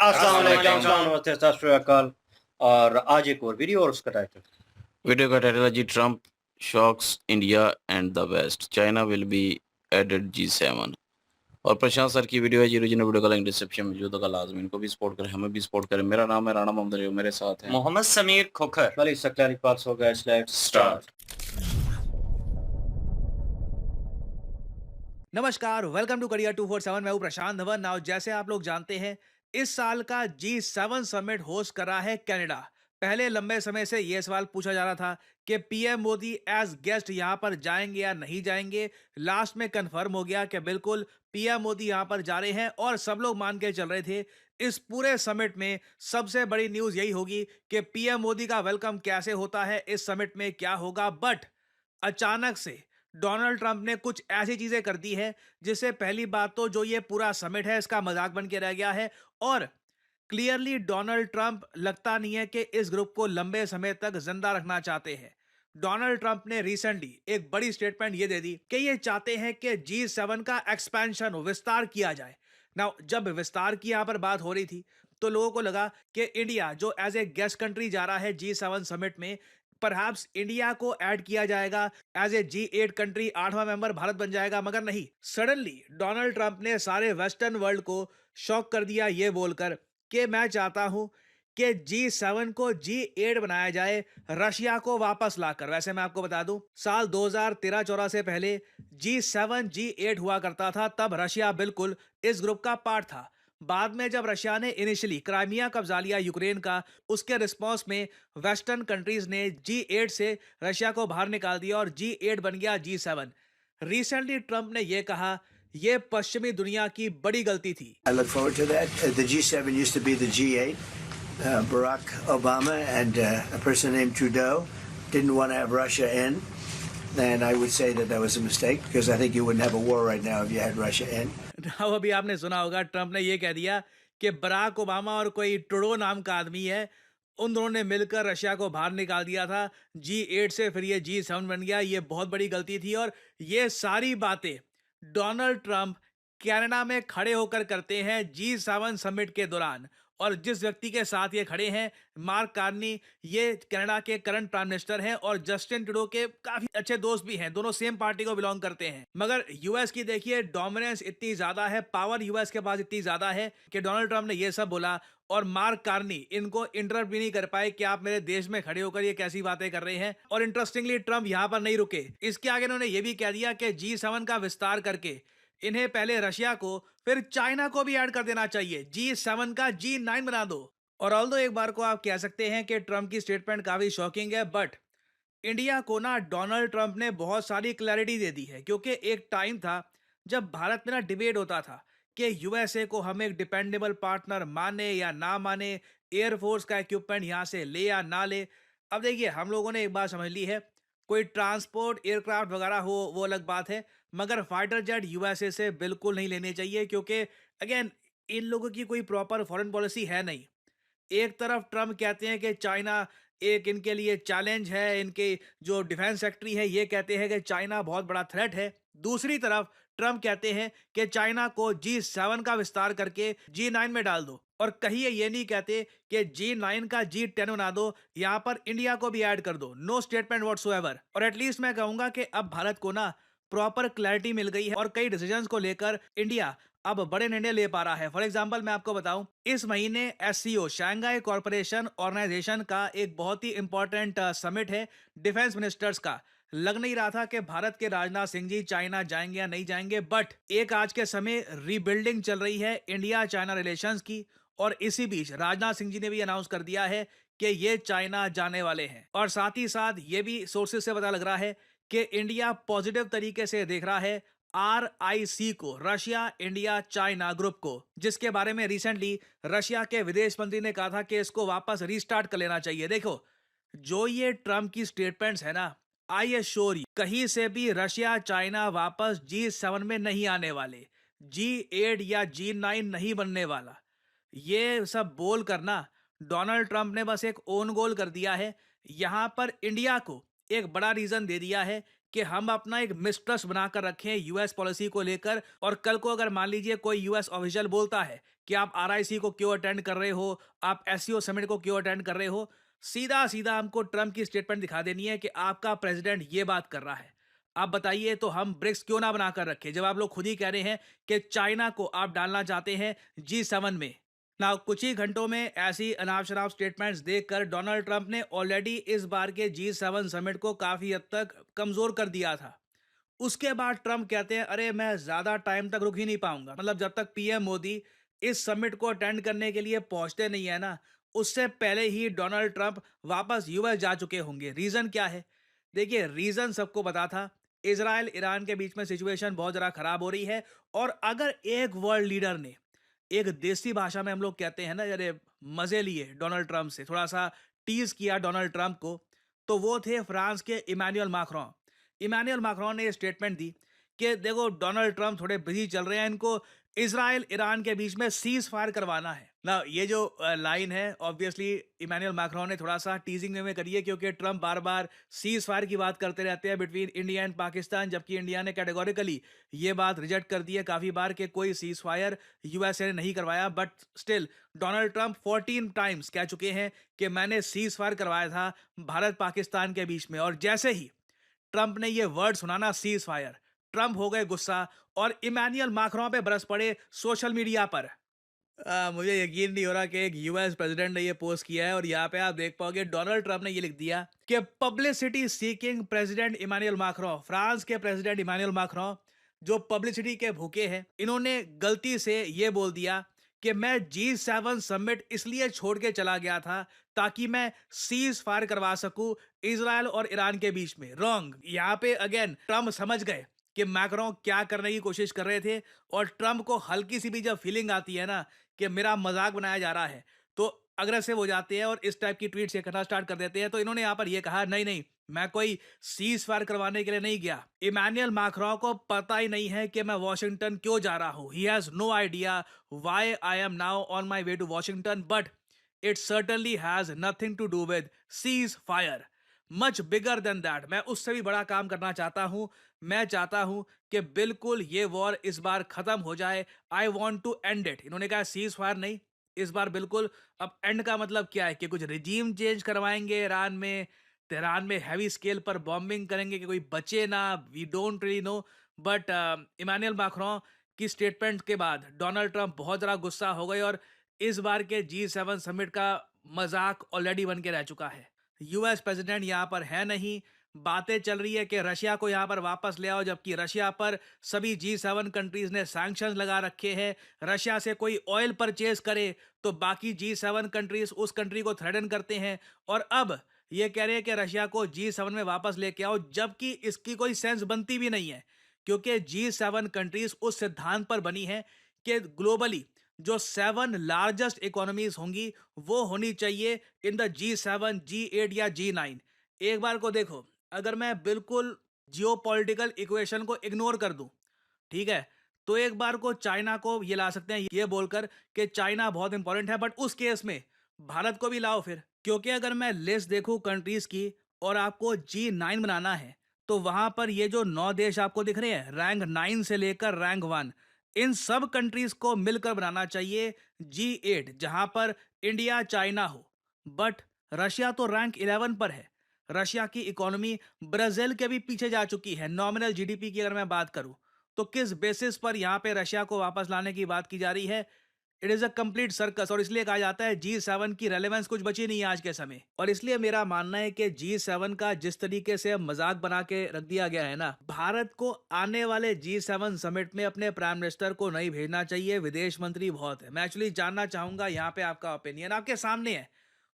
अस्सलाम वालेकुम, नमस्ते, सत श्री अकाल। और आज एक और वीडियो और उसका टाइटल। वीडियो का टाइटल है जी, Trump shocks India and the West, China will be added G7। और प्रशांत सर की वीडियो है जी। ओरिजिनल वीडियो का लिंक डिस्क्रिप्शन में मौजूद होगा, लाजमी इनको भी सपोर्ट करें, हमें भी सपोर्ट करें। मेरा नाम है राणा मोहम्मद रहीम, मेरे साथ हैं मोहम्मद समीर खोखर। वली सक्लानी पास हो गया। Let's start. नमस्कार, वेलकम टू करियर 247। मैं हूं प्रशांत धवन। नाउ जैसे आप लोग जानते हैं, इस साल का G7 समिट होस्ट कर रहा है कनाडा। पहले लंबे समय से यह सवाल पूछा जा रहा था कि पीएम मोदी एज गेस्ट यहां पर जाएंगे या नहीं जाएंगे। लास्ट में कंफर्म हो गया कि बिल्कुल पीएम मोदी यहां पर जा रहे हैं और सब लोग मान के चल रहे थे इस पूरे समिट में सबसे बड़ी न्यूज यही होगी कि पीएम मोदी का वेलकम कैसे होता है, इस समिट में क्या होगा। बट अचानक से डोनाल्ड ट्रंप ने कुछ ऐसी चीजें कर दी है जिससे पहली बात तो जो ये पूरा समिट है इसका मजाक बन के रह गया है। और क्लियरली डोनाल्ड ट्रंप लगता नहीं है कि इस ग्रुप को लंबे समय तक जिंदा रखना चाहते हैं। डोनाल्ड ट्रंप ने रिसेंटली एक बड़ी स्टेटमेंट ये दे दी कि ये चाहते हैं कि G7 का एक्सपेंशन हो, विस्तार किया जाए। नाउ जब विस्तार की यहां पर बात हो रही थी तो लोगों को लगा कि इंडिया जो एज ए गेस्ट कंट्री जा रहा है G7 समिट में, परहैप्स इंडिया को ऐड किया जाएगा एज ए G8 कंट्री, 8वां मेंबर भारत बन जाएगा। मगर नहीं, सडनली डोनाल्ड ट्रंप ने सारे वेस्टर्न वर्ल्ड को शॉक कर दिया ये बोलकर कि मैं चाहता हूं कि G7 को G8 बनाया जाए, रशिया को वापस लाकर। वैसे मैं आपको बता दूं, साल 2013-14 से पहले G7 G8 हुआ करता था, तब रशिया बिल्कुल इस ग्रुप का पार्ट था। बाद में जब रशिया ने इनिशियली क्राइमिया कब्जा लिया यूक्रेन का, उसके रिस्पॉन्स में वेस्टर्न कंट्रीज ने G8 से रशिया को बाहर निकाल दिया और G8 बन गया G7। रिसेंटली ट्रंप ने यह कहा यह पश्चिमी दुनिया की बड़ी गलती थी। I look forward to that. The G7 used to be the G8. Barack Obama and a person named Trudeau didn't want to have Russia in. And I would say that that was a mistake because I think you wouldn't have a war right now if you had Russia in. अभी आपने सुना होगा Trump ने यह कह दिया कि Barack Obama और कोई ट्रूडो नाम का आदमी है, उन दोनों ने मिलकर रशिया को बाहर निकाल दिया था G8 से, फिर ये G7 बन गया। ये बहुत बड़ी गलती थी। और ये सारी बातें डोनाल्ड ट्रंप कनाडा में खड़े होकर करते हैं G7 समिट के दौरान। और जिस व्यक्ति के साथ ये खड़े हैं, मार्क कार्नी, ये कनाडा के करंट प्राइम मिनिस्टर हैं और जस्टिन ट्रूडो के काफी अच्छे दोस्त भी हैं, दोनों सेम पार्टी को बिलोंग करते हैं। मगर यूएस की देखिए डोमिनेंस इतनी ज्यादा है, पावर यूएस के पास इतनी ज्यादा है कि डोनाल्ड ट्रंप ने ये सब बोला और मार्क कार्नी इनको इंटरप्ट भी नहीं कर पाए कि आप मेरे देश में खड़े होकर ये कैसी बातें कर रहे हैं। और इंटरेस्टिंगली ट्रंप यहां पर नहीं रुके, इसके आगे उन्होंने ये भी कह दिया कि G7 का विस्तार करके इन्हें पहले रशिया को फिर चाइना को भी ऐड कर देना चाहिए, G7 का G9 बना दो। और ऑल्दो एक बार को आप कह सकते हैं कि ट्रंप की स्टेटमेंट काफी शॉकिंग है, बट इंडिया को ना डोनाल्ड ट्रंप ने बहुत सारी क्लैरिटी दे दी है। क्योंकि एक टाइम था जब भारत में ना डिबेट होता था कि यूएसए को हम एक डिपेंडेबल पार्टनर माने या ना माने, एयरफोर्स का इक्विपमेंट यहां से ले या ना ले। अब देखिए, हम लोगों ने एक बात समझ ली है, कोई ट्रांसपोर्ट एयरक्राफ्ट वगैरह हो वो अलग बात है, मगर फाइटर जेट यूएसए से बिल्कुल नहीं लेने चाहिए। क्योंकि अगेन, इन लोगों की कोई प्रॉपर फॉरेन पॉलिसी है नहीं। एक तरफ ट्रम्प कहते हैं कि चाइना एक इनके लिए चैलेंज है, इनके जो डिफेंस सेक्रेटरी है ये कहते हैं कि चाइना बहुत बड़ा थ्रेट है। दूसरी तरफ ट्रम्प कहते हैं कि चाइना को G7 का विस्तार करके G9 में डाल दो। और कहीं ये नहीं कहते कि G9 का G10 बना दो, यहां पर इंडिया को भी ऐड कर दो। No statement whatsoever. और एटलीस्ट मैं कहूंगा कि अब भारत को ना प्रॉपर क्लैरिटी मिल गई है और कई डिसीजंस को लेकर इंडिया अब बड़े निर्णय ले पा रहा है। फॉर एग्जांपल मैं आपको बताऊं, इस महीने SCO शंघाई कॉर्पोरेशन ऑर्गेनाइजेशन का एक बहुत ही इंपॉर्टेंट समिट है डिफेंस मिनिस्टर्स का। लग नहीं रहा था कि भारत के राजनाथ सिंह जी चाइना जाएंगे या नहीं जाएंगे, बट एक आज के समय रीबिल्डिंग चल रही है इंडिया चाइना रिलेशंस की। और इसी बीच राजनाथ सिंह जी ने भी अनाउंस कर दिया है कि ये चाइना जाने वाले हैं। और साथ ही साथ ये भी सोर्सेज से पता लग रहा है कि इंडिया पॉजिटिव तरीके से देख रहा है RIC को, रशिया इंडिया चाइना ग्रुप को, जिसके बारे में रिसेंटली रशिया के विदेश मंत्री ने कहा था कि इसको वापस रीस्टार्ट कर लेना चाहिए। देखो, जो ये ट्रम्प की स्टेटमेंट्स है ना, आई एश्योर यू, कहीं से भी रशिया चाइना वापस G7 में नहीं आने वाले, G8 या G9 नहीं बनने वाला। ये सब बोल करना डोनाल्ड ट्रंप ने बस एक ओन गोल कर दिया है। यहां पर इंडिया को एक बड़ा रीजन दे दिया है कि हम अपना एक मिसट्रस्ट बनाकर रखें यूएस पॉलिसी को लेकर, और कल को अगर मान लीजिए कोई यूएस ऑफिशियल बोलता है कि आप आरआईसी को क्यों अटेंड कर रहे हो, आप एससीओ समिट को क्यों अटेंड कर रहे हो, सीधा सीधा हमको ट्रम्प की स्टेटमेंट दिखा देनी है कि आपका प्रेसिडेंट ये बात कर रहा है। आप बताइए, तो हम ब्रिक्स क्यों ना बनाकर रखें जब आप लोग खुद ही कह रहे हैं कि चाइना को आप डालना चाहते हैं G7 में। ना कुछ ही घंटों में ऐसी अनाप शनाप स्टेटमेंट्स देखकर डोनाल्ड ट्रंप ने ऑलरेडी इस बार के G7 समिट को काफी हद तक कमजोर कर दिया था। उसके बाद ट्रंप कहते हैं अरे मैं ज्यादा टाइम तक रुक ही नहीं पाऊंगा। मतलब जब तक पीएम मोदी इस समिट को अटेंड करने के लिए पहुंचते नहीं है ना, उससे पहले ही डोनाल्ड ट्रंप वापस यूएस जा चुके होंगे। रीजन क्या है? देखिए, रीजन सबको पता था। इजराइल ईरान के बीच में सिचुएशन बहुत ज़रा खराब हो रही है, और अगर एक वर्ल्ड लीडर ने एक देसी भाषा में हम लोग कहते हैं ना, अरे मजे लिए डोनाल्ड ट्रंप से, थोड़ा सा टीज किया डोनाल्ड ट्रंप को, तो वो थे फ्रांस के इमानुएल मैक्रों। इमानुएल मैक्रों ने ये स्टेटमेंट दी कि देखो डोनाल्ड ट्रंप थोड़े बिजी चल रहे हैं, इनको इजराइल ईरान के बीच में सीज फायर करवाना है ना। ये जो लाइन है ऑब्वियसली इमानुएल मैक्रों ने थोड़ा सा टीजिंग में करी है, क्योंकि ट्रंप बार बार सीज फायर की बात करते रहते हैं बिटवीन इंडिया एंड पाकिस्तान, जबकि इंडिया ने कैटेगोरिकली ये बात रिजेक्ट कर दी है काफी बार कि कोई सीज फायर यूएसए ने नहीं करवाया। But still Donald Trump 14 times कह चुके हैं कि मैंने सीज फायर करवाया था भारत पाकिस्तान के बीच में। और जैसे ही ट्रंप ने ये वर्ड सुना ना, सीज फायर, ट्रंप हो गए गुस्सा और इमानुएल मैक्रों पे बरस पड़े सोशल मीडिया पर। मुझे यकीन नहीं हो रहा कि एक यूएस प्रेसिडेंट ने ये पोस्ट किया है। और यहाँ पे आप देख पाओगे डोनाल्ड ट्रंप ने ये लिख दिया कि publicity seeking president Emmanuel Macron, France के प्रेसिडेंट इमानुएल मैक्रों जो पब्लिसिटी के भूखे हैं, इन्होंने गलती से ये बोल दिया कि मैं G7 समिट इसलिए छोड़ के चला गया था ताकि मैं सीज फायर करवा सकूं इजराइल और ईरान के बीच में। रॉन्ग। यहाँ पे अगेन ट्रंप समझ गए कि मैक्रों क्या करने की कोशिश कर रहे थे, और ट्रंप को हल्की सी भी जब फीलिंग आती है ना कि मेरा मजाक बनाया जा रहा है, तो अग्रेसिव हो जाते हैं और इस टाइप की ट्वीट से करना स्टार्ट कर देते हैं। तो इन्होंने यहाँ पर यह कहा नहीं नहीं, मैं कोई सीज फायर करवाने के लिए नहीं गया। इमानुएल मैक्रों को पता ही नहीं है कि मैं वॉशिंगटन क्यों जा रहा हूं। He has no idea why I am now on my way to Washington, but it certainly has nothing to do with cease fire. Much bigger than that. मैं उससे भी बड़ा काम करना चाहता हूं। मैं चाहता हूं कि बिल्कुल ये वॉर इस बार खत्म हो जाए। I want to end it. इन्होंने कहा सीज फायर नहीं, इस बार बिल्कुल। अब एंड का मतलब क्या है कि कुछ रिजीम चेंज करवाएंगे ईरान में, तेहरान में हैवी स्केल पर बॉम्बिंग करेंगे कि कोई बचे ना, we don't really know. But Emmanuel Macron की स्टेटमेंट के बाद डोनाल्ड ट्रंप बहुत ज़्यादा गुस्सा हो गए, और इस बार के G7 समिट का मजाक ऑलरेडी बन के रह चुका है। यूएस प्रेसिडेंट यहाँ पर है नहीं। बातें चल रही है कि रशिया को यहाँ पर वापस ले आओ, जबकि रशिया पर सभी G7 कंट्रीज ने सैंक्शंस लगा रखे हैं। रशिया से कोई ऑयल परचेज करे तो बाकी G7 कंट्रीज उस कंट्री को थ्रेटन करते हैं, और अब ये कह रहे हैं कि रशिया को G7 में वापस लेके आओ, जबकि इसकी कोई सेंस बनती भी नहीं है, क्योंकि G7 कंट्रीज उस सिद्धांत पर बनी है कि ग्लोबली जो 7 लार्जेस्ट इकोनॉमीज होंगी वो होनी चाहिए इन द G7, G8 या G9। एक बार को देखो, अगर मैं बिल्कुल जियोपॉलिटिकल इक्वेशन को इग्नोर कर दूं, ठीक है, तो एक बार को चाइना को ये ला सकते हैं ये बोलकर कि चाइना बहुत इंपॉर्टेंट है, बट उस केस में भारत को भी लाओ फिर। क्योंकि अगर मैं लिस्ट देखूं कंट्रीज की और आपको G9 बनाना है, तो वहां पर ये जो 9 देश आपको दिख रहे हैं रैंक 9 से लेकर रैंक 1, इन सब कंट्रीज को मिलकर बनाना चाहिए G8, जहां पर इंडिया चाइना हो। बट रशिया तो रैंक 11 पर है। रशिया की इकोनॉमी ब्राजील के भी पीछे जा चुकी है। नॉमिनल जीडीपी की अगर मैं बात करूं, तो किस बेसिस पर यहां पे रशिया को वापस लाने की बात की जा रही है? It is a complete circus. और इसलिए कहा जाता है G7 की रेलेवेंस कुछ बची नहीं है आज के समय। और इसलिए मेरा मानना है कि G7 का जिस तरीके से मजाक बना के रख दिया गया है ना, भारत को आने वाले G7 समिट में अपने प्राइम मिनिस्टर को नहीं भेजना चाहिए। विदेश मंत्री बहुत है। मैं एक्चुअली जानना चाहूंगा यहाँ पे आपका ओपिनियन, आपके सामने है।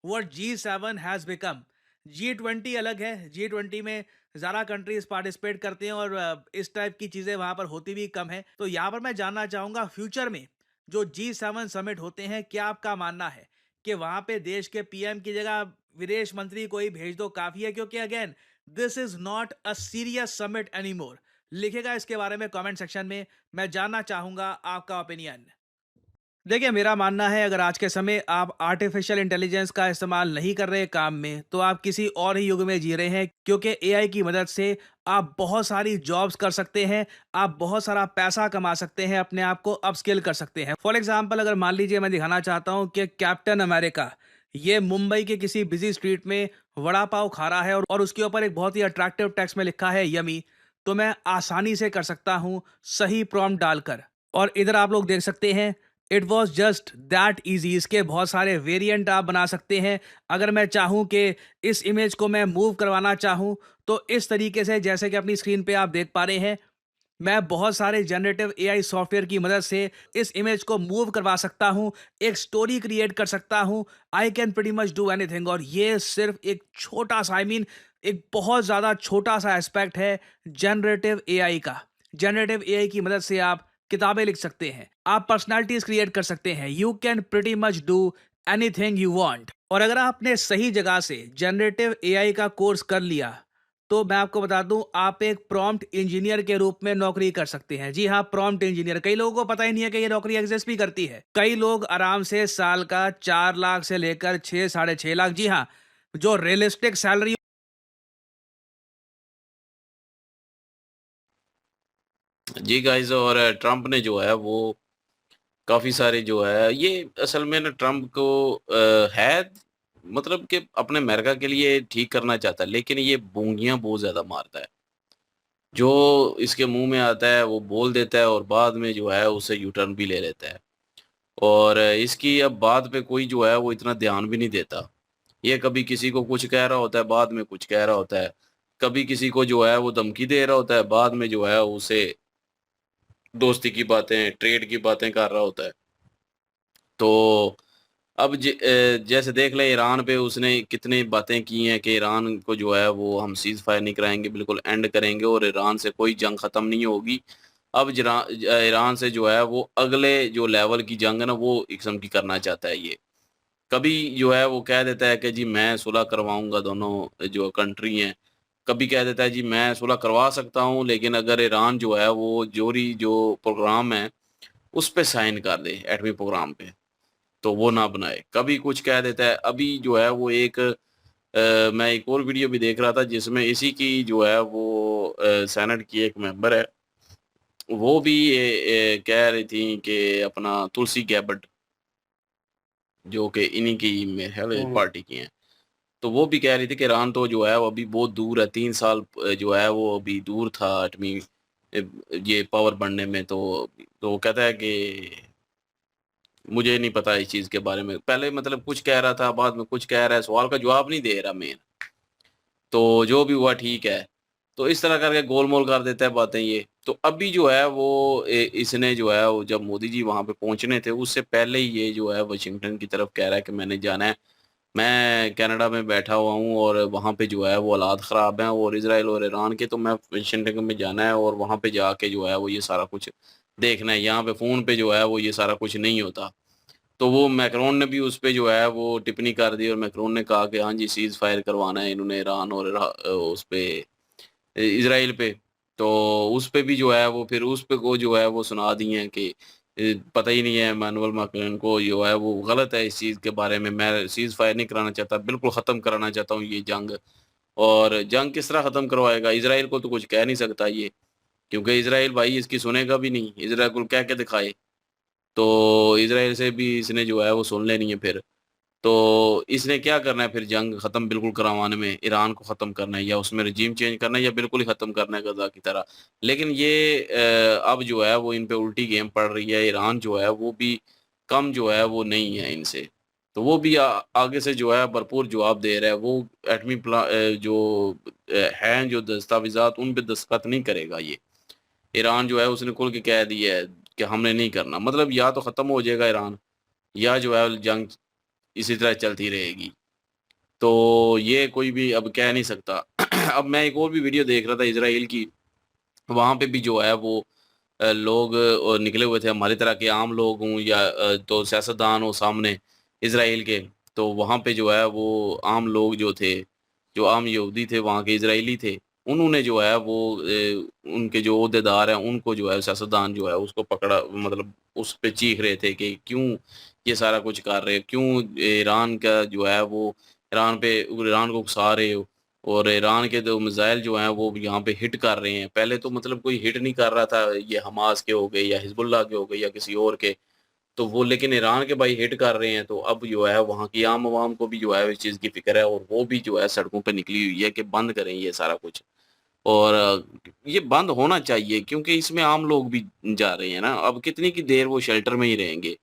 What G7 has become. G20 अलग है। G20 में ज़्यादा कंट्रीज पार्टिसिपेट करते हैं और इस टाइप की चीज़ें वहाँ पर होती भी कम है। तो यहाँ पर मैं जानना चाहूँगा फ्यूचर में जो G7 समिट होते हैं, क्या आपका मानना है कि वहाँ पे देश के पीएम की जगह विदेश मंत्री को ही भेज दो, काफ़ी है? क्योंकि again this is not a serious summit anymore. लिखेगा इसके बारे में कमेंट सेक्शन में। मैं जानना चाहूँगा आपका ओपिनियन। देखिए, मेरा मानना है अगर आज के समय आप आर्टिफिशियल इंटेलिजेंस का इस्तेमाल नहीं कर रहे काम में, तो आप किसी और ही युग में जी रहे हैं, क्योंकि एआई की मदद से आप बहुत सारी जॉब्स कर सकते हैं, आप बहुत सारा पैसा कमा सकते हैं, अपने आप को अपस्किल कर सकते हैं। फॉर एग्जांपल अगर मान लीजिए मैं दिखाना चाहता हूँ कि कैप्टन अमेरिका ये मुंबई के किसी बिजी स्ट्रीट में वड़ा पाव खा रहा है और उसके ऊपर एक बहुत ही अट्रैक्टिव टेक्स्ट में लिखा है यमी, तो मैं आसानी से कर सकता हूँ सही प्रॉम्प्ट डालकर। और इधर आप लोग देख सकते हैं it was just that easy. इसके बहुत सारे वेरिएंट आप बना सकते हैं। अगर मैं चाहूँ कि इस इमेज को मैं मूव करवाना चाहूँ, तो इस तरीके से जैसे कि अपनी स्क्रीन पे आप देख पा रहे हैं, मैं बहुत सारे जनरेटिव एआई सॉफ्टवेयर की मदद से इस इमेज को मूव करवा सकता हूँ, एक स्टोरी क्रिएट कर सकता हूँ। I can pretty much do anything. और ये सिर्फ एक छोटा सा एक बहुत ज़्यादा छोटा सा एस्पेक्ट है जनरेटिव एआई का। जनरेटिव एआई की मदद से आप किताबें लिख सकते हैं, आप पर्सनालिटीज क्रिएट कर सकते हैं। You can pretty much do anything you want. और अगर आपने सही जगह से जनरेटिव एआई का कोर्स कर लिया, तो मैं आपको बता दूं आप एक प्रॉम्प्ट इंजीनियर के रूप में नौकरी कर सकते हैं। जी हाँ, प्रॉम्प्ट इंजीनियर। कई लोगों को पता ही नहीं है कि ये नौकरी एग्जिस्ट भी करती है। कई लोग आराम से साल का 4 लाख से लेकर 6 साढ़े 6 लाख, जी हाँ, जो रियलिस्टिक सैलरी। जी गाइस, और ट्रम्प ने जो है वो काफ़ी सारे जो है ये असल में ना ट्रम्प को है मतलब कि अपने अमेरिका के लिए ठीक करना चाहता है, लेकिन ये बोंगियाँ बहुत ज़्यादा मारता है। जो इसके मुँह में आता है वो बोल देता है और बाद में जो है उसे यू टर्न भी ले लेता है। और इसकी अब बात पे कोई जो है वो इतना ध्यान भी नहीं देता। ये कभी किसी को कुछ कह रहा होता है, बाद में कुछ कह रहा होता है। कभी किसी को जो है वो धमकी दे रहा होता है, बाद में जो है उसे दोस्ती की बातें, ट्रेड की बातें कर रहा होता है। तो अब जैसे देख लें ईरान पे उसने कितनी बातें की हैं कि ईरान को जो है वो हम सीज़ फायर नहीं कराएँगे, बिल्कुल एंड करेंगे और ईरान से कोई जंग ख़त्म नहीं होगी। अब ईरान से जो है वो अगले जो लेवल की जंग है ना वो एक किस्म की करना चाहता है ये। कभी जो है वो कह देता है कि जी मैं सुलह करवाऊँगा दोनों जो कंट्री हैं। कभी कह देता है जी मैं सुलह करवा सकता हूँ, लेकिन अगर ईरान जो है वो जोरी जो प्रोग्राम है उस पे साइन कर दे एटमी प्रोग्राम पे, तो वो ना बनाए। कभी कुछ कह देता है। अभी जो है वो एक मैं एक और वीडियो भी देख रहा था जिसमें इसी की जो है वो सेनेट की एक मेंबर है, वो भी कह रही थी कि अपना तुलसी गैबर्ट जो कि इन्हीं की मेरे ख्याल है पार्टी की हैं। तो वो भी कह रही थी कि ईरान तो जो है वो अभी बहुत दूर है, 3 साल जो है वो अभी दूर था एटमी ये पावर बनने में। तो वो कहता है कि मुझे नहीं पता इस चीज़ के बारे में। पहले मतलब कुछ कह रहा था, बाद में कुछ कह रहा है, सवाल का जवाब नहीं दे रहा मेन। तो जो भी हुआ ठीक है। तो इस तरह करके गोल-मोल कर देता है बातें ये। तो अभी जो है वो इसने जो है वो जब मोदी जी वहाँ पे पहुँचने थे उससे पहले ही ये जो है वाशिंगटन की तरफ कह रहा है कि मैंने जाना है। मैं कनाडा में बैठा हुआ हूँ और वहाँ पे जो है वो हालात ख़राब हैं और इज़राइल और ईरान के, तो मैं वाशिंगटन में जाना है और वहाँ पे जाके जो है वो ये सारा कुछ देखना है। यहाँ पे फ़ोन पे जो है वो ये सारा कुछ नहीं होता। तो वो मैक्रोन ने भी उस पे जो है वो टिप्पणी कर दी और मैक्रोन ने कहा कि हाँ जी सीज़ फायर करवाना है इन्होंने ईरान और उस पे इज़राइल पे। तो उस पे भी जो है वो फिर उस पे को जो है वो सुना दिए हैं कि पता ही नहीं है इमैनुअल मैक्रोन को जो है वो गलत है इस चीज़ के बारे में। मैं सीज़ फायर नहीं कराना चाहता, बिल्कुल ख़त्म कराना चाहता हूँ ये जंग। और जंग किस तरह ख़त्म करवाएगा? इज़राइल को तो कुछ कह नहीं सकता ये, क्योंकि इज़राइल भाई इसकी सुनेगा भी नहीं। इज़राइल को कह के दिखाए। तो इज़राइल से भी इसने जो है वो सुन लेनी है फिर। तो इसने क्या करना है फिर जंग ख़त्म बिल्कुल करवाने में? ईरान को ख़त्म करना है या उसमें रजीम चेंज करना है या बिल्कुल ही ख़त्म करना है गज़ा की तरह। लेकिन ये अब जो है वो इन पे उल्टी गेम पड़ रही है। ईरान जो है वो भी कम जो है वो नहीं है इनसे। तो वो भी आगे से जो है भरपूर जवाब दे रहा है। वो एटमी जो हैं जो दस्तावेज़ात उन पे दस्तखत नहीं करेगा ये। ईरान जो है उसने खुल के कह दिया है कि हमने नहीं करना। मतलब या तो ख़त्म हो जाएगा ईरान या जो है जंग इसी तरह चलती रहेगी। तो ये कोई भी अब कह नहीं सकता। अब मैं एक और भी वीडियो देख रहा था इज़राइल की, वहाँ पे भी जो है वो लोग निकले हुए थे हमारी तरह के आम लोग हों या तो सियासतदान हो सामने इज़राइल के। तो वहाँ पे जो है वो आम लोग जो थे, जो आम यहूदी थे वहाँ के इज़राइली थे, उन्होंने जो है वो उनके जो ओहदेदार हैं उनको जो है सियासतदान जो है उसको पकड़ा, मतलब उस पे चीख रहे थे कि क्यों ये सारा कुछ कर रहे हो, क्यों ईरान का जो है वो ईरान को उकसा रहे हो, और ईरान के जो मिसाइल जो हैं वो यहाँ पे हिट कर रहे हैं। पहले तो मतलब कोई हिट नहीं कर रहा था, ये हमास के हो गए या हिजबुल्लाह के हो गए या किसी और के, तो वो लेकिन ईरान के भाई हिट कर रहे हैं, तो अब जो है वहाँ की आम आवाम को भी जो है इस चीज़ की फिक्र है, और वो भी जो है सड़कों पे निकली हुई है कि बंद करें ये सारा कुछ। और ये बंद होना चाहिए क्योंकि इसमें आम लोग भी जा रहे हैं ना। अब कितनी की देर वो शेल्टर में ही रहेंगे,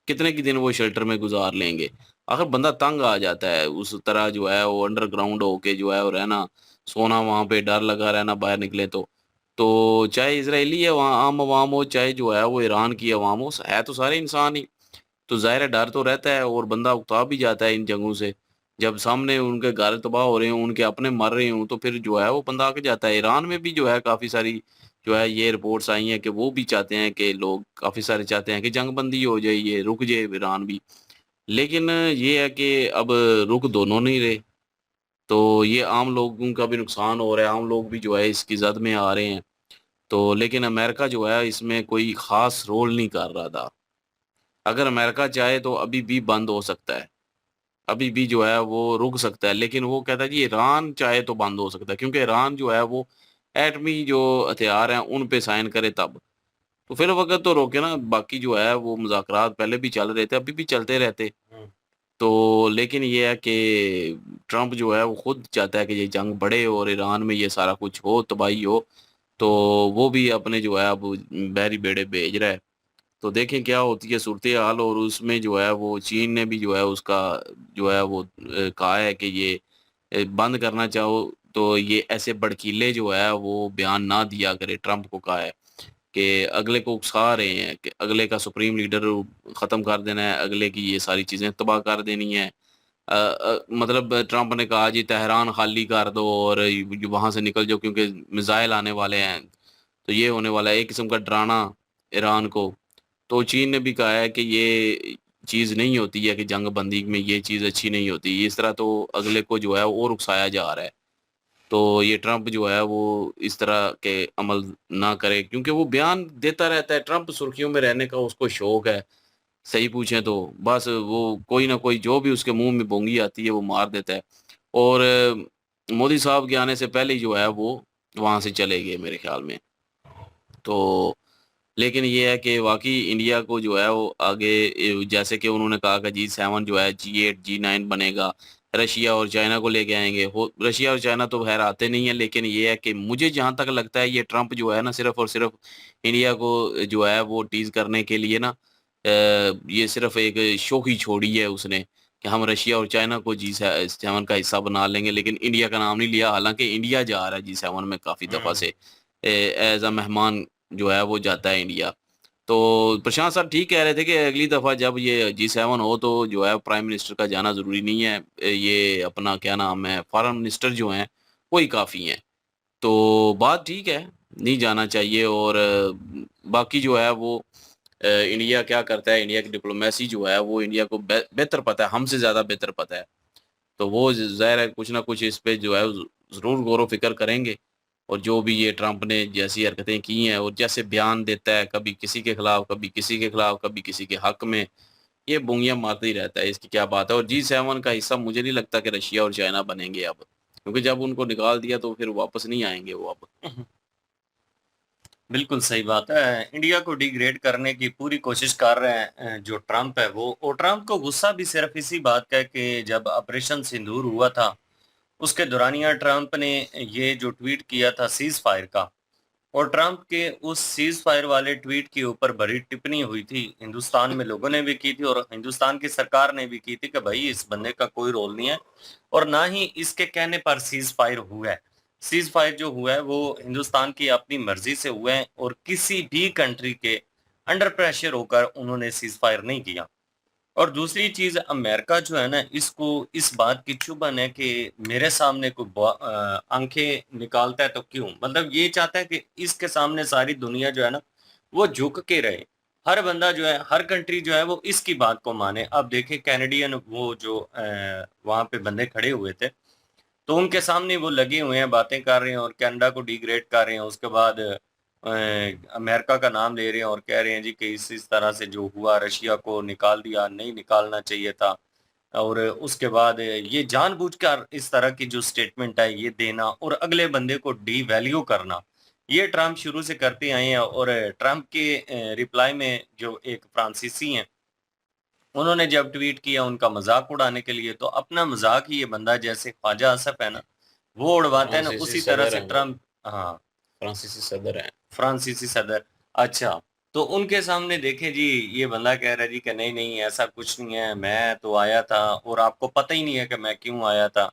कितने की दिन वो शेल्टर में गुजार लेंगे। आखिर बंदा तंग आ जाता है उस तरह जो है वो अंडरग्राउंड होके जो है वो रहना, सोना वहाँ पे, डर लगा रहना बाहर निकले तो चाहे इसराइली है वहाँ आम आवाम हो, चाहे जो है वो ईरान की आवाम हो, है तो सारे इंसान ही। तो ज़ाहिर है डर तो रहता है और बंदा उकता भी जाता है इन जंगों से। जब सामने उनके घर तबाह हो रहे हों, उनके अपने मर रहे हों, तो फिर जो है वो बंदा आके जाता है। ईरान में भी जो है काफ़ी सारी जो है ये रिपोर्ट्स आई हैं कि वो भी चाहते हैं कि लोग काफ़ी सारे चाहते हैं कि जंग-बंदी हो जाए, ये रुक जाए ईरान भी। लेकिन ये है कि अब रुक दोनों नहीं रहे, तो ये आम लोगों का भी नुकसान हो रहा है, आम लोग भी जो है इसकी ज़द में आ रहे हैं। तो लेकिन अमेरिका जो है इसमें कोई ख़ास रोल नहीं कर रहा था। अगर अमेरिका चाहे तो अभी भी बंद हो सकता है। अभी भी जो है वो रुक सकता है, लेकिन वो कहता है जी ईरान चाहे तो बंद हो सकता है क्योंकि ईरान जो है वो एटमी जो हथियार हैं उन पे साइन करे तब। तो फिर वक़्त तो रोके ना, बाकी जो है वो मुज़ाकरात पहले भी चल रहे थे, अभी भी चलते रहते। हुँ। तो लेकिन ये है कि ट्रम्प जो है वो खुद चाहता है कि ये जंग बढ़े और ईरान में ये सारा कुछ हो, तबाही हो। तो वो भी अपने जो है अब बहरी बेड़े भेज रहा है। तो देखें क्या होती है सूरत-ए-हाल, और उसमें जो है वो चीन ने भी जो है उसका जो है वो कहा है कि ये बंद करना चाहो तो ये ऐसे भड़कीले जो है वो बयान ना दिया करे। ट्रम्प को कहा है कि अगले को उकसा रहे हैं कि अगले का सुप्रीम लीडर ख़त्म कर देना है, अगले की ये सारी चीज़ें तबाह कर देनी है। मतलब ट्रम्प ने कहा जी तेहरान खाली कर दो और वहाँ से निकल जाओ क्योंकि मिसाइल आने वाले हैं, तो ये होने वाला है, एक किस्म का डराना ईरान को। तो चीन ने भी कहा है कि ये चीज़ नहीं होती है कि जंग-बंदी में ये चीज़ अच्छी नहीं होती। इस तरह तो अगले को जो है और उकसाया जा रहा है। तो ये ट्रम्प जो है वो इस तरह के अमल ना करे क्योंकि वो बयान देता रहता है। ट्रम्प सुर्खियों में रहने का उसको शौक है। सही पूछें तो बस वो कोई ना कोई जो भी उसके मुँह में बोंगी आती है वो मार देता है। और मोदी साहब के आने से पहले ही जो है वो वहाँ से चले गए मेरे ख़्याल में। तो लेकिन ये है कि वाक़ई इंडिया को जो है वो आगे जैसे कि उन्होंने कहा कि G7 जो है G8, G9 बनेगा, रशिया और चाइना को लेके आएँगे। हो रशिया और चाइना तो ख़ैर आते नहीं हैं, लेकिन ये है कि मुझे जहाँ तक लगता है ये ट्रम्प जो है ना सिर्फ़ और सिर्फ़ इंडिया को जो है वो टीज़ करने के लिए ना ये सिर्फ़ एक शो ही छोड़ी है उसने कि हम रशिया और चाइना को G7 का हिस्सा बना लेंगे, लेकिन इंडिया का नाम नहीं लिया। हालाँकि इंडिया जा रहा है G7 में काफ़ी दफ़ा हुँ। से एज़ अ मेहमान जो है वो जाता है इंडिया। तो प्रशांत साहब ठीक कह रहे थे कि अगली दफ़ा जब ये G7 हो तो जो है प्राइम मिनिस्टर का जाना ज़रूरी नहीं है। ये अपना क्या नाम है फॉरेन मिनिस्टर जो हैं, वही काफ़ी हैं। तो बात ठीक है, नहीं जाना चाहिए और बाकी जो है वो इंडिया क्या करता है, इंडिया की डिप्लोमेसी जो है वो इंडिया को बेहतर पता है, हमसे ज़्यादा बेहतर पता है। तो वो ज़ाहिर है कुछ ना कुछ इस पे जो है ज़रूर गौर-व-फ़िक्र करेंगे। और जो भी ये ट्रम्प ने जैसी हरकतें की हैं और जैसे बयान देता है, कभी किसी के खिलाफ, कभी किसी के खिलाफ, कभी किसी के हक में, ये बोंगियाँ मारता ही रहता है, इसकी क्या बात है। और G7 का हिस्सा मुझे नहीं लगता कि रशिया और चाइना बनेंगे अब, क्योंकि जब उनको निकाल दिया तो फिर वापस नहीं आएँगे वो अब। बिल्कुल सही बात है। इंडिया को डिग्रेड करने की पूरी कोशिश कर रहे हैं जो ट्रम्प है वो, और ट्रम्प को गुस्सा भी सिर्फ़ इसी बात का है कि जब ऑपरेशन सिंदूर हुआ था, उसके दौरानिया ट्रम्प ने ये जो ट्वीट किया था सीज़-फायर का, और ट्रम्प के उस सीज़-फायर वाले ट्वीट के ऊपर बड़ी टिप्पणी हुई थी। हिंदुस्तान में लोगों ने भी की थी और हिंदुस्तान की सरकार ने भी की थी कि भई इस बंदे का कोई रोल नहीं है और ना ही इसके कहने पर सीज़-फायर हुआ है। सीज़-फायर जो हुआ है वो हिंदुस्तान की अपनी मर्ज़ी से हुआ है और किसी भी कंट्री के अंडर प्रेशर होकर उन्होंने सीज़-फायर नहीं किया। और दूसरी चीज़ अमेरिका जो है ना इसको इस बात की चुभन है कि मेरे सामने कोई आंखें निकालता है तो क्यों? मतलब ये चाहता है कि इसके सामने सारी दुनिया जो है ना वो झुक के रहे। हर बंदा जो है, हर कंट्री जो है वो इसकी बात को माने। अब देखिए कैनेडियन वो जो वहाँ पे बंदे खड़े हुए थे, तो उनके सामने वो लगे हुए हैं, बातें कर रहे हैं और कनाडा को डिग्रेड कर रहे हैं। उसके बाद अमेरिका का नाम ले रहे हैं और कह रहे हैं जी कि इस तरह से जो हुआ, रशिया को निकाल दिया, नहीं निकालना चाहिए था। और उसके बाद ये जानबूझकर इस तरह की जो स्टेटमेंट है ये देना और अगले बंदे को डीवैल्यू करना, ये ट्रम्प शुरू से करते आए हैं। और ट्रम्प के रिप्लाई में जो एक फ्रांसीसी हैं, उन्होंने जब ट्वीट किया उनका मजाक उड़ाने के लिए, तो अपना मजाक ही ये बंदा जैसे ख्वाजा आसफ है ना, वो उड़वाता है ना, फ्रांसीसी उसी तरह सदर से हैं वो, ट्रम्प। हाँ, फ्रांसीसी सदर हैं। फ्रांसीसी सदर। अच्छा, तो उनके सामने देखें जी, ये बंदा कह रहा है जी कि नहीं नहीं ऐसा कुछ नहीं है, मैं तो आया था और आपको पता ही नहीं है कि मैं क्यों आया था।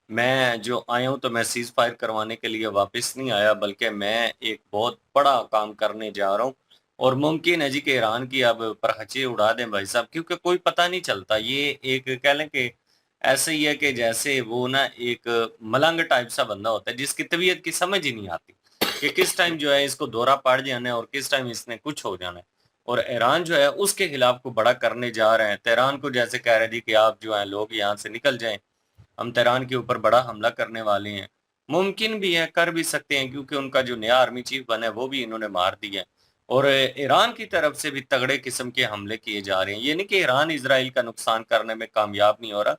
मैं जो आया हूं तो मैं सीज फायर करवाने के लिए वापस नहीं आया, बल्कि मैं एक बहुत बड़ा काम करने जा रहा हूँ। और मुमकिन है जी कि ईरान की अब परखचे उड़ा दें भाई साहब, क्योंकि कोई पता नहीं चलता। ये एक कह लें कि ऐसे ही है कि जैसे वो ना एक मलंग टाइप सा बंदा होता है जिसकी तबीयत की समझ ही नहीं आती कि किस टाइम जो है इसको दौरा पड़ जाना है और किस टाइम इसने कुछ हो जाना है। और ईरान जो है उसके खिलाफ को बड़ा करने जा रहे हैं। तेहरान को जैसे कह रहे थे कि आप जो है लोग यहाँ से निकल जाएं, हम तेहरान के ऊपर बड़ा हमला करने वाले हैं। मुमकिन भी है, कर भी सकते हैं, क्योंकि उनका जो नया आर्मी चीफ बना है वो भी इन्होंने मार दिया है। और ईरान की तरफ से भी तगड़े किस्म के हमले किए जा रहे हैं। ये नहीं कि ईरान इसराइल का नुकसान करने में कामयाब नहीं हो रहा,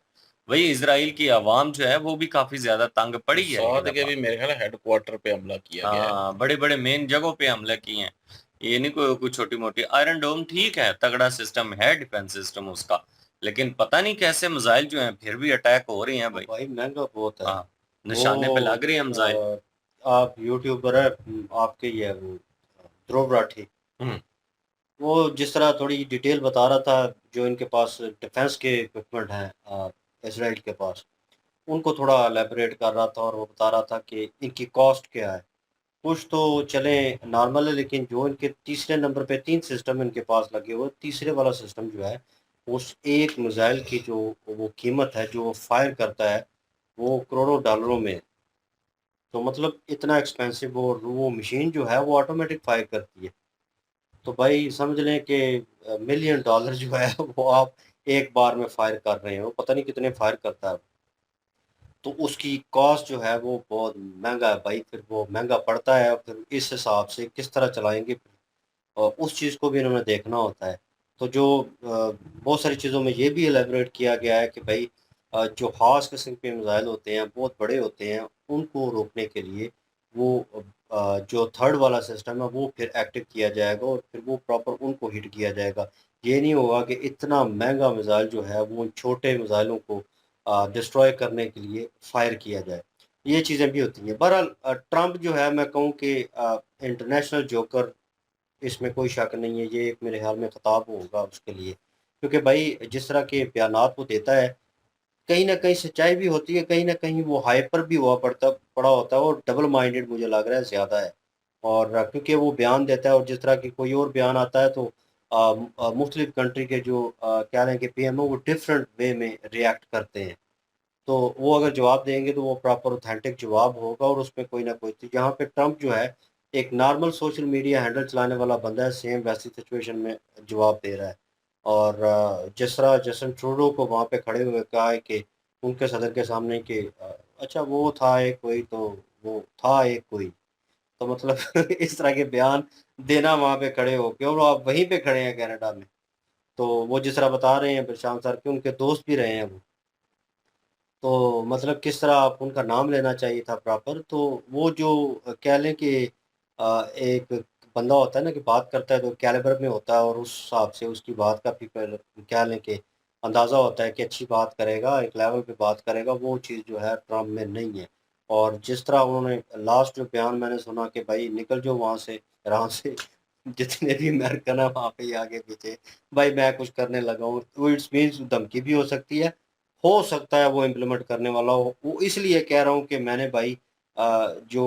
वही इसराइल की आवाम जो है वो भी काफी ज्यादा तंग पड़ी है ये सऊद के दफा। भी मेरे ख्याल हेडक्वार्टर पे हमला किया गया है। हाँ, बड़े बड़े मेन जगहों पे हमले किए हैं। ये नहीं कोई कुछ छोटी मोटी। आयरन डोम ठीक है, तगड़ा सिस्टम है, डिफेंस सिस्टम उसका, लेकिन पता नहीं कैसे मिसाइल जो हैं फिर भी अटैक हो रहे हैं वो भाई। भाई महंगा बहुत है हाँ, निशाने पे वो। लग रहे हैं मिसाइल। आप यूट्यूबर है, आपके ही है वो, ध्रुव राठी। हम्म। वो जिस तरह थोड़ी डिटेल बता रहा था, जो इनके पास डिफेंस के इक्विपमेंट हैं इसराइल के पास, उनको थोड़ा एलेबोरेट कर रहा था और वो बता रहा था कि इनकी कॉस्ट क्या है। कुछ तो चले नॉर्मल है, लेकिन जो इनके तीसरे नंबर पे 3 सिस्टम इनके पास लगे हुए, तीसरे वाला सिस्टम जो है, उस एक मिसाइल की जो वो कीमत है जो वो फायर करता है, वो करोड़ों डॉलरों में है। तो मतलब इतना एक्सपेंसिव, और वो मशीन जो है वो ऑटोमेटिक फायर करती है। तो भाई समझ लें कि मिलियन डॉलर जो है वो आप एक बार में फायर कर रहे हो, पता नहीं कितने फायर करता है। तो उसकी कॉस्ट जो है वो बहुत महंगा है भाई, फिर वो महंगा पड़ता है, फिर इस हिसाब से किस तरह चलाएंगे, और उस चीज़ को भी इन्होंने देखना होता है। तो जो बहुत सारी चीज़ों में ये भी एलेबोरेट किया गया है कि भाई जो ख़ास किस्म के मिसाइल होते हैं, बहुत बड़े होते हैं, उनको रोकने के लिए वो जो थर्ड वाला सिस्टम है वो फिर एक्टिव किया जाएगा और फिर वो प्रॉपर उनको हिट किया जाएगा। ये नहीं होगा कि इतना महंगा मिसाइल जो है वो उन छोटे मिसाइलों को डिस्ट्रॉय करने के लिए फायर किया जाए। ये चीज़ें भी होती हैं। बहरहाल ट्रंप जो है, मैं कहूँ कि इंटरनेशनल जोकर, इसमें कोई शक नहीं है। ये एक मेरे ख्याल में खिताब होगा उसके लिए, क्योंकि भाई जिस तरह के बयानात वो देता है, कहीं न कहीं सच्चाई भी होती है, कहीं न कहीं वो हाइपर भी हुआ पड़ा होता है, और डबल माइंडेड मुझे लग रहा है ज़्यादा है। और क्योंकि वो बयान देता है और जिस तरह की कोई और बयान आता है, तो मुख्तलिफ कंट्री के जो कह लें कि पीएम है, वो डिफरेंट वे में रिएक्ट करते हैं। तो वो अगर जवाब देंगे तो वो प्रॉपर ऑथेंटिक जवाब होगा, और उसमें कोई ना कोई, तो यहाँ पे ट्रंप जो है एक नॉर्मल सोशल मीडिया हैंडल चलाने वाला बंदा है, सेम वैसी सिचुएशन में जवाब दे रहा है। और जिस तरह जस्टिन ट्रूडो को वहाँ पे खड़े हुए कहा है कि उनके सदर के सामने कि अच्छा वो था एक कोई, तो वो था एक कोई, तो मतलब इस तरह के बयान देना वहाँ पे खड़े होके, और आप वहीं पे खड़े हैं कनाडा में। तो वो जिस तरह बता रहे हैं प्रशांत सर के उनके दोस्त भी रहे हैं वो, तो मतलब किस तरह आप उनका नाम लेना चाहिए था प्रॉपर। तो वो जो कह लें कि एक बंदा होता है ना कि बात करता है तो कैलिबर में होता है, और उस हिसाब से उसकी बात का भी कह लें कि अंदाज़ा होता है कि अच्छी बात करेगा, एक लेवल पे बात करेगा, वो चीज़ जो है ट्रम्प में नहीं है। और जिस तरह उन्होंने लास्ट जो बयान मैंने सुना कि भाई निकल जाओ वहाँ से, ईरान से, जितने भी अमेरिकन है वहाँ पे ही आगे पीछे, भाई मैं कुछ करने लगा हूँ, वो इट्स मीन्स धमकी भी हो सकता है वो इम्प्लीमेंट करने वाला हो। वो इसलिए कह रहा हूँ कि मैंने भाई जो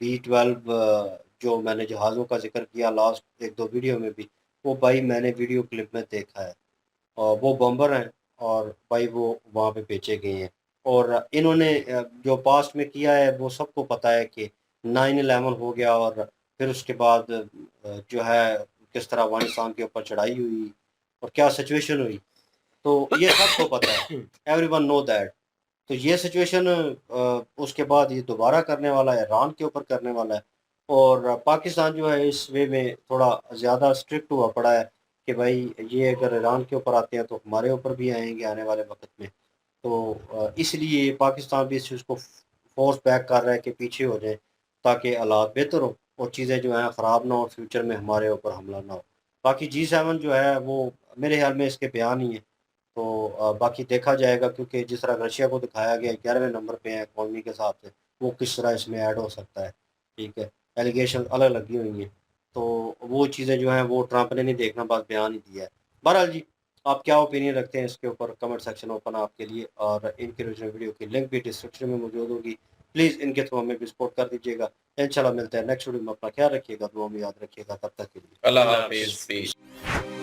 B-12 जो मैंने जहाज़ों का ज़िक्र किया लास्ट 1-2 वीडियो में भी, वो भाई मैंने वीडियो क्लिप में देखा है। और वो बम्बर हैं, और भाई वो वहाँ पे बेचे गए हैं। और इन्होंने जो पास्ट में किया है वो सबको पता है कि 9/11 हो गया, और फिर उसके बाद जो है किस तरह अफ़गानिस्तान के ऊपर चढ़ाई हुई और क्या सिचुएशन हुई। तो ये सबको पता है, एवरीवन नो दैट। तो ये सिचुएशन उसके बाद ये दोबारा करने वाला है, ईरान के ऊपर करने वाला है। और पाकिस्तान जो है इस वे में थोड़ा ज़्यादा स्ट्रिक्ट हुआ पड़ा है कि भाई ये अगर ईरान के ऊपर आते हैं तो हमारे ऊपर भी आएंगे आने वाले वक्त में। तो इसलिए पाकिस्तान भी इस चीज़ को फोर्स बैक कर रहा है कि पीछे हो जाए ताकि हालात बेहतर हो और चीज़ें जो हैं ख़राब ना हो, फ्यूचर में हमारे ऊपर हमला ना हो। बाकी G7 जो है वो मेरे ख्याल में इसके बयान ही है। तो बाकी देखा जाएगा क्योंकि जिस तरह रशिया को दिखाया गया 11वें नंबर पे है इकॉनमी के हिसाब से, वो किस तरह इसमें ऐड हो सकता है, ठीक है। एलिगेशन अलग लगी हुई हैं, तो वो चीज़ें जो हैं वो ट्रंप ने नहीं देखना, बस बयान ही दिया है। बहरहाल जी, आप क्या ओपिनियन रखते हैं इसके ऊपर, कमेंट सेक्शन ओपन है आपके लिए और इनके ओरिजिनल वीडियो की लिंक भी डिस्क्रिप्शन में मौजूद होगी। प्लीज़ इनके थ्रू हमें भी सपोर्ट कर दीजिएगा। इंशाल्लाह मिलते हैं नेक्स्ट वीडियो में। अपना ख्याल रखिएगा, दुआ में याद रखिएगा। तब तक के लिए अल्लाह अल्लाह हाफिज़, हाफिज। पीस।